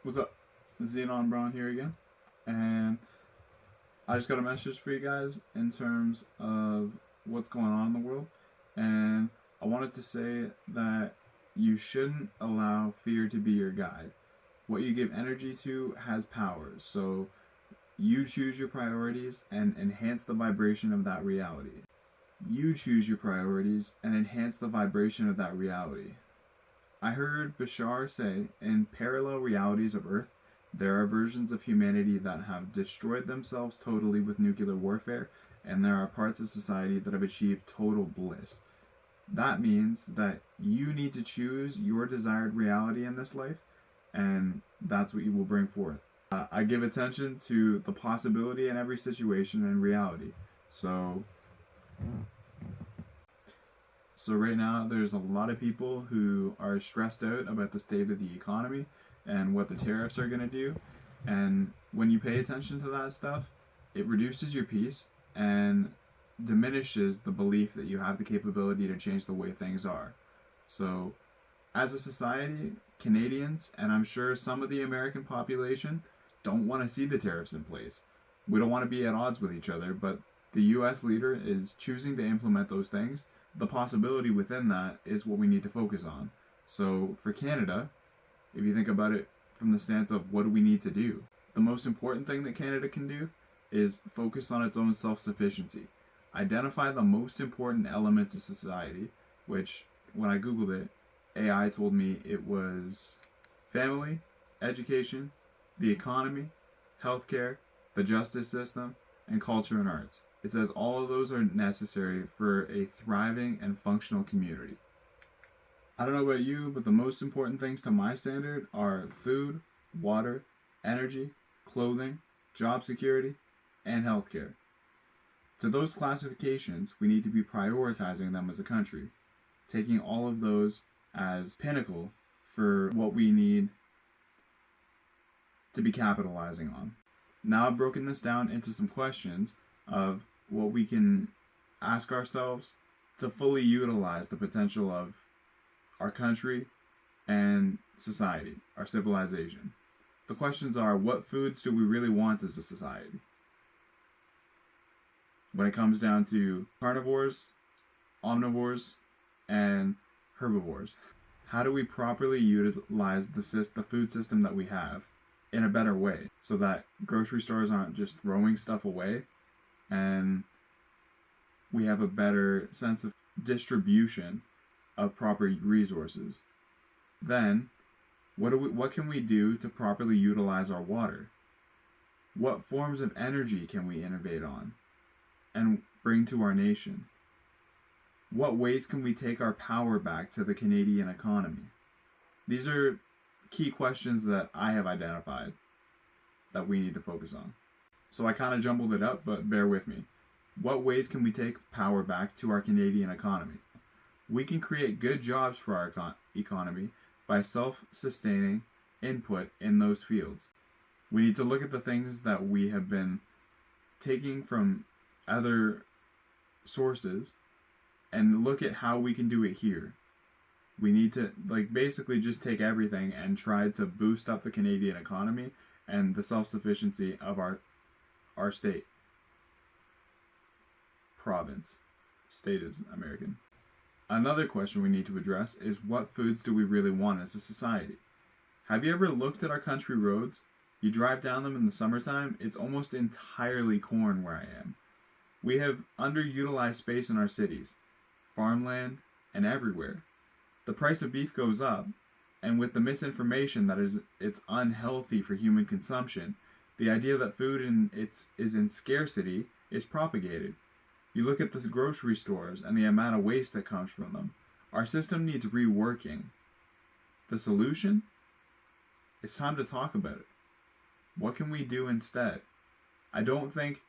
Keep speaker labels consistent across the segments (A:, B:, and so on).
A: What's up? Xenon Braun here again. And I just got a message for you guys in terms of what's going on in the world. And I wanted to say that you shouldn't allow fear to be your guide. What you give energy to has power. So you choose your priorities and enhance the vibration of that reality. You choose your priorities and enhance the vibration of that reality. I heard Bashar say, in parallel realities of Earth, there are versions of humanity that have destroyed themselves totally with nuclear warfare, and there are parts of society that have achieved total bliss. That means that you need to choose your desired reality in this life, and that's what you will bring forth. I give attention to the possibility in every situation and reality. So right now, there's a lot of people who are stressed out about the state of the economy and what the tariffs are going to do. And when you pay attention to that stuff, it reduces your peace and diminishes the belief that you have the capability to change the way things are. So, as a society, Canadians, and I'm sure some of the American population, don't want to see the tariffs in place. We don't want to be at odds with each other, but the US leader is choosing to implement those things. The possibility within that is what we need to focus on. So for Canada, if you think about it from the stance of what do we need to do, the most important thing that Canada can do is focus on its own self-sufficiency. Identify the most important elements of society, which when I Googled it, AI told me it was family, education, the economy, healthcare, the justice system, and culture and arts. It says all of those are necessary for a thriving and functional community. I don't know about you, but the most important things to my standard are food, water, energy, clothing, job security, and healthcare. To those classifications, we need to be prioritizing them as a country, taking all of those as pinnacle for what we need to be capitalizing on. Now I've broken this down into some questions of what we can ask ourselves to fully utilize the potential of our country and society, our civilization. The questions are, what foods do we really want as a society? When it comes down to carnivores, omnivores, and herbivores, how do we properly utilize the food system that we have in a better way so that grocery stores aren't just throwing stuff away and we have a better sense of distribution of proper resources? Then, what can we do to properly utilize our water? What forms of energy can we innovate on and bring to our nation? What ways can we take our power back to the Canadian economy? These are key questions that I have identified that we need to focus on. So I kind of jumbled it up, but bear with me. What ways can we take power back to our Canadian economy? We can create good jobs for our economy by self-sustaining input in those fields. We need to look at the things that we have been taking from other sources and look at how we can do it here. We need to basically just take everything and try to boost up the Canadian economy and the self-sufficiency of our state. Province. State is American. Another question we need to address is, what foods do we really want as a society? Have you ever looked at our country roads? You drive down them in the summertime, it's almost entirely corn where I am. We have underutilized space in our cities, farmland, and everywhere. The price of beef goes up, and with the misinformation that it's unhealthy for human consumption, the idea that food is in scarcity is propagated. You look at the grocery stores and the amount of waste that comes from them. Our system needs reworking. The solution? It's time to talk about it. What can we do instead? I don't think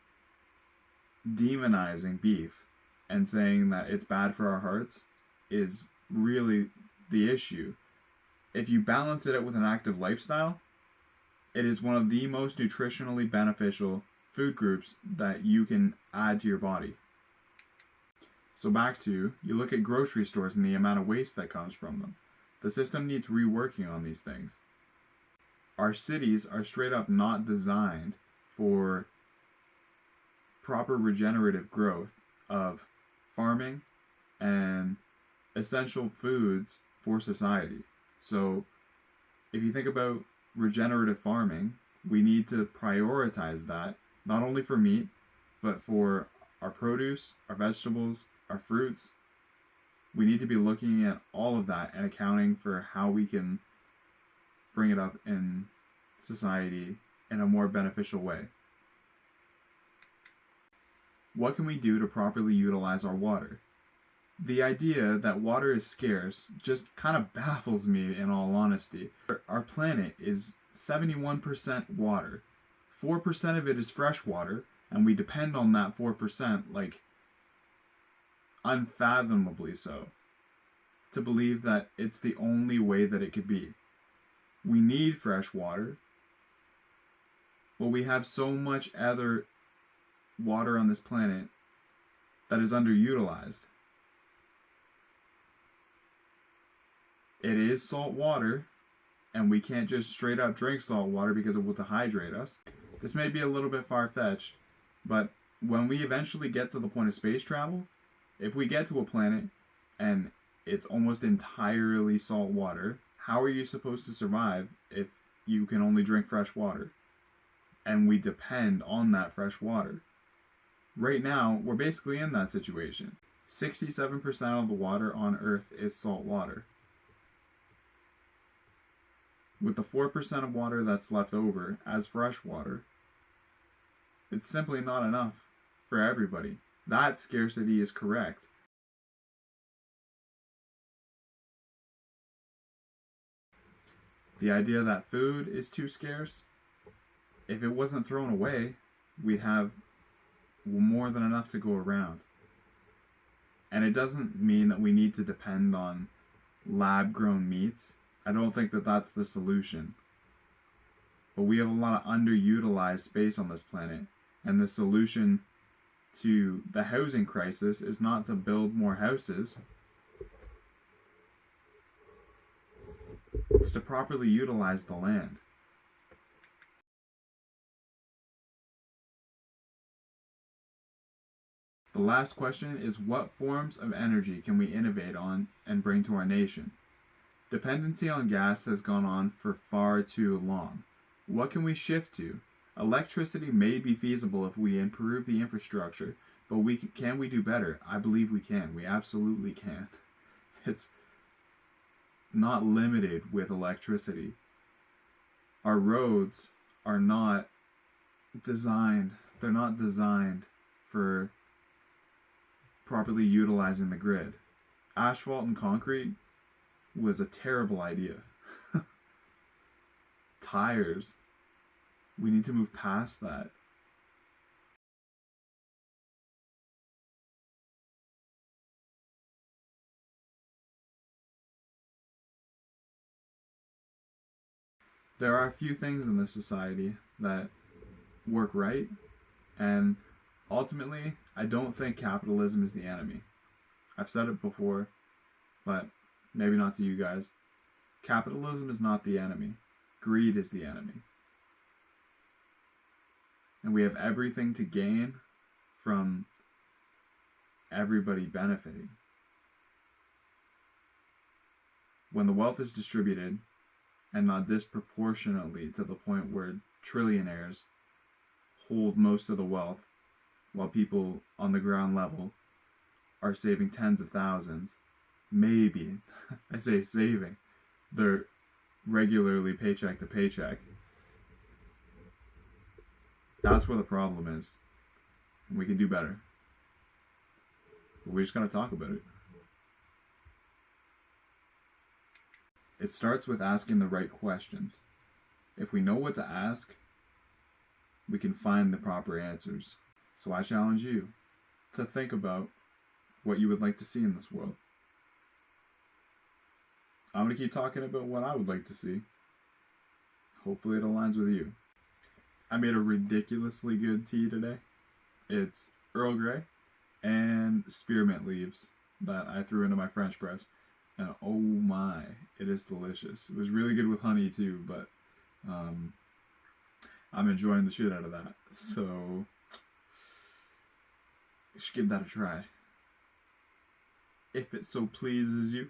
A: demonizing beef and saying that it's bad for our hearts is really the issue. If you balance it out with an active lifestyle, it is one of the most nutritionally beneficial food groups that you can add to your body. So back to, you look at grocery stores and the amount of waste that comes from them. The system needs reworking on these things. our cities are straight up not designed for proper regenerative growth of farming and essential foods for society. So if you think about regenerative farming, we need to prioritize that, not only for meat, but for our produce, our vegetables, our fruits. We need to be looking at all of that and accounting for how we can bring it up in society in a more beneficial way. What can we do to properly utilize our water? The idea that water is scarce just kind of baffles me, in all honesty. Our planet is 71% water. 4% of it is fresh water, and we depend on that 4%, like, unfathomably so, to believe that it's the only way that it could be. We need fresh water, but we have so much other water on this planet that is underutilized. It is salt water, and we can't just straight up drink salt water because it will dehydrate us. This may be a little bit far-fetched, but when we eventually get to the point of space travel, if we get to a planet and it's almost entirely salt water, how are you supposed to survive if you can only drink fresh water? And we depend on that fresh water. Right now, we're basically in that situation. 67% of the water on Earth is salt water. With the 4% of water that's left over as fresh water, it's simply not enough for everybody. That scarcity is correct. The idea that food is too scarce, if it wasn't thrown away, we'd have more than enough to go around. And it doesn't mean that we need to depend on lab-grown meats. I don't think that that's the solution. But we have a lot of underutilized space on this planet, and the solution to the housing crisis is not to build more houses. It's to properly utilize the land. The last question is, what forms of energy can we innovate on and bring to our nation? Dependency on gas has gone on for far too long. What can we shift to? Electricity may be feasible if we improve the infrastructure, but can we do better? I believe we can. We absolutely can. It's not limited with electricity. Our roads are not designed, they're not designed for properly utilizing the grid. Asphalt and concrete was a terrible idea. Tires, we need to move past that. There are a few things in this society that work right, and ultimately, I don't think capitalism is the enemy. I've said it before, but maybe not to you guys. Capitalism is not the enemy. Greed is the enemy. And we have everything to gain from everybody benefiting. When the wealth is distributed, and not disproportionately to the point where trillionaires hold most of the wealth, while people on the ground level are saving tens of thousands, maybe, I say saving, they're regularly paycheck to paycheck. That's where the problem is. And we can do better. But we just gotta talk about it. It starts with asking the right questions. If we know what to ask, we can find the proper answers. So I challenge you to think about what you would like to see in this world. I'm going to keep talking about what I would like to see. Hopefully it aligns with you. I made a ridiculously good tea today. It's Earl Grey and spearmint leaves that I threw into my French press. And oh my, it is delicious. It was really good with honey too, but I'm enjoying the shit out of that. So you should give that a try. If it so pleases you.